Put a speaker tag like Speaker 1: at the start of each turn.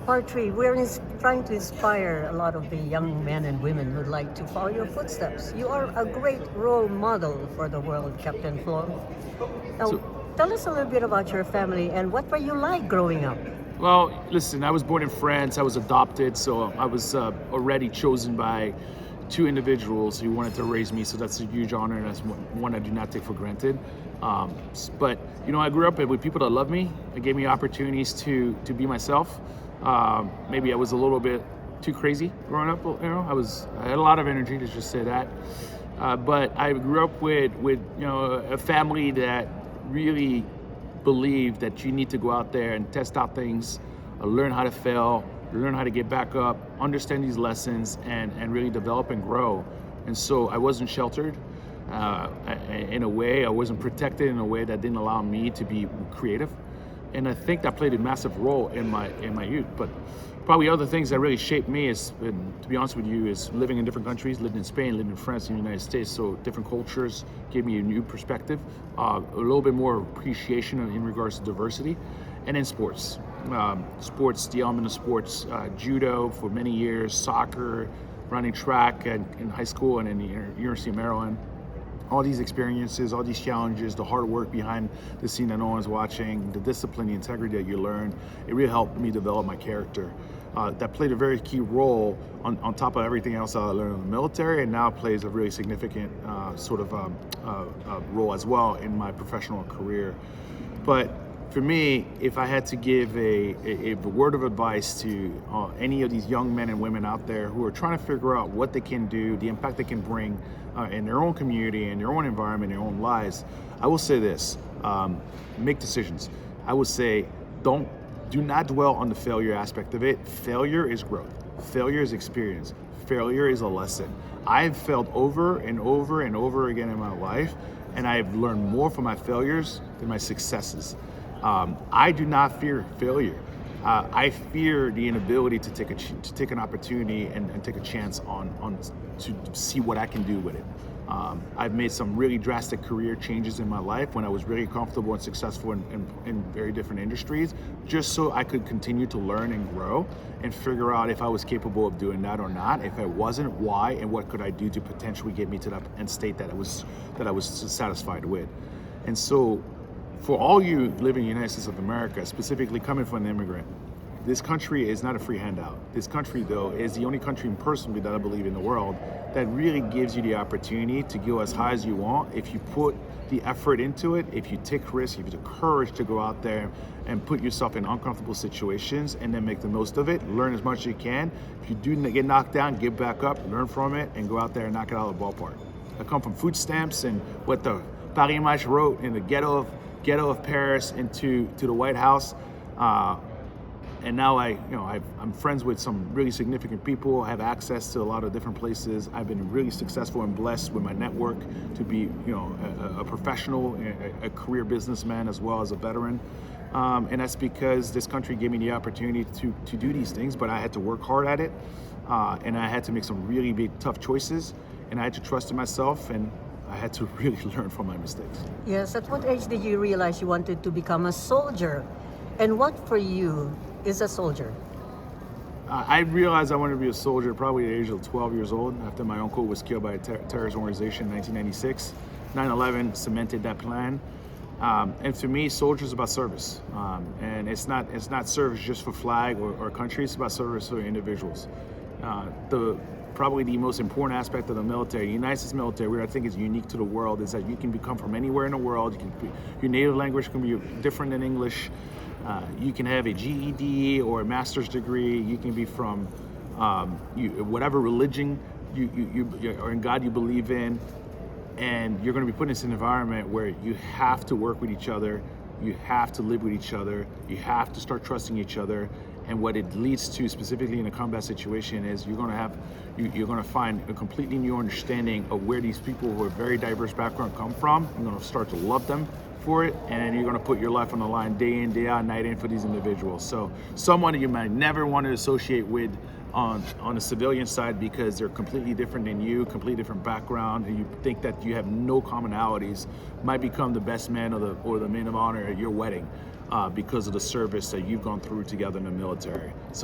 Speaker 1: Part three, we're trying to inspire a lot of the young men and women who'd like to follow your footsteps. You are a great role model for the world, Captain Flo. Now,
Speaker 2: So,
Speaker 1: tell us a little bit about your family and what were you like growing up?
Speaker 2: well, listen, I was born in France. I was adopted, so I was already chosen by two individuals who wanted to raise me. So that's a huge honor, and that's one I do not take for granted. But I grew up with people that love me. It gave me opportunities to be myself. Maybe I was a little bit too crazy growing up. I had a lot of energy, to just say that. But I grew up with a family that really believed that you need to go out there and test out things, learn how to fail, learn how to get back up, understand these lessons, and really develop and grow. And so I wasn't sheltered in a way. I wasn't protected in a way that didn't allow me to be creative. And I think that played a massive role in my youth. But probably other things that really shaped me is, to be honest with you, is living in different countries. Lived in Spain, lived in France, and the United States. So different cultures gave me a new perspective, a little bit more appreciation in regards to diversity, and in sports. The element of sports, judo for many years, soccer, running track in high school and in the University of Maryland. All these experiences, all these challenges, the hard work behind the scene that no one's watching, the discipline, the integrity that you learn, it really helped me develop my character. That played a very key role on top of everything else that I learned in the military, and now plays a really significant role as well in my professional career. But for me, if I had to give a word of advice to any of these young men and women out there who are trying to figure out what they can do, the impact they can bring in their own community, in their own environment, in their own lives, I will say this: make decisions. I would say do not dwell on the failure aspect of it. Failure is growth. Failure is experience. Failure is a lesson. I've failed over and over and over again in my life, and I've learned more from my failures than my successes. I do not fear failure. I fear the inability to take an opportunity and take a chance on to see what I can do with it. I've made some really drastic career changes in my life when I was really comfortable and successful in very different industries, just so I could continue to learn and grow and figure out if I was capable of doing that or not. If I wasn't, why, and what could I do to potentially get me to that end state that I was satisfied with. And so, for all you living in the United States of America, specifically coming from an immigrant, this country is not a free handout. This country, though, is the only country personally that I believe in the world that really gives you the opportunity to go as high as you want if you put the effort into it, if you take risks, if you have the courage to go out there and put yourself in uncomfortable situations and then make the most of it, learn as much as you can. If you do get knocked down, get back up, learn from it, and go out there and knock it out of the ballpark. I come from food stamps and what the Paris Match wrote in the ghetto of Paris into the White House. And now I'm friends with some really significant people. I have access to a lot of different places. I've been really successful and blessed with my network to be, a professional, a career businessman as well as a veteran. And that's because this country gave me the opportunity to do these things, but I had to work hard at it. And I had to make some really big, tough choices. And I had to trust in myself, and I had to really learn from my mistakes.
Speaker 1: Yes, at what age did you realize you wanted to become a soldier? And what for you is a soldier?
Speaker 2: I realized I wanted to be a soldier probably at the age of 12 years old after my uncle was killed by a terrorist organization in 1996. 9/11 cemented that plan. And for me, soldier is about service. And it's not service just for flag or country, it's about service for individuals. Probably the most important aspect of the military, the United States military, where I think is unique to the world, is that you can come from anywhere in the world. Your native language can be different than English. You can have a GED or a master's degree. You can be from whatever religion or in God you believe in, and you're going to be put in this environment where you have to work with each other. You have to live with each other. You have to start trusting each other. And what it leads to, specifically in a combat situation, is you're going to find a completely new understanding of where these people who are very diverse background come from. You're going to start to love them for it, and you're going to put your life on the line day in, day out, night in for these individuals. So someone you might never want to associate with on the civilian side because they're completely different than you, completely different background, and you think that you have no commonalities, might become the best man or the man of honor at your wedding because of the service that you've gone through together in the military. So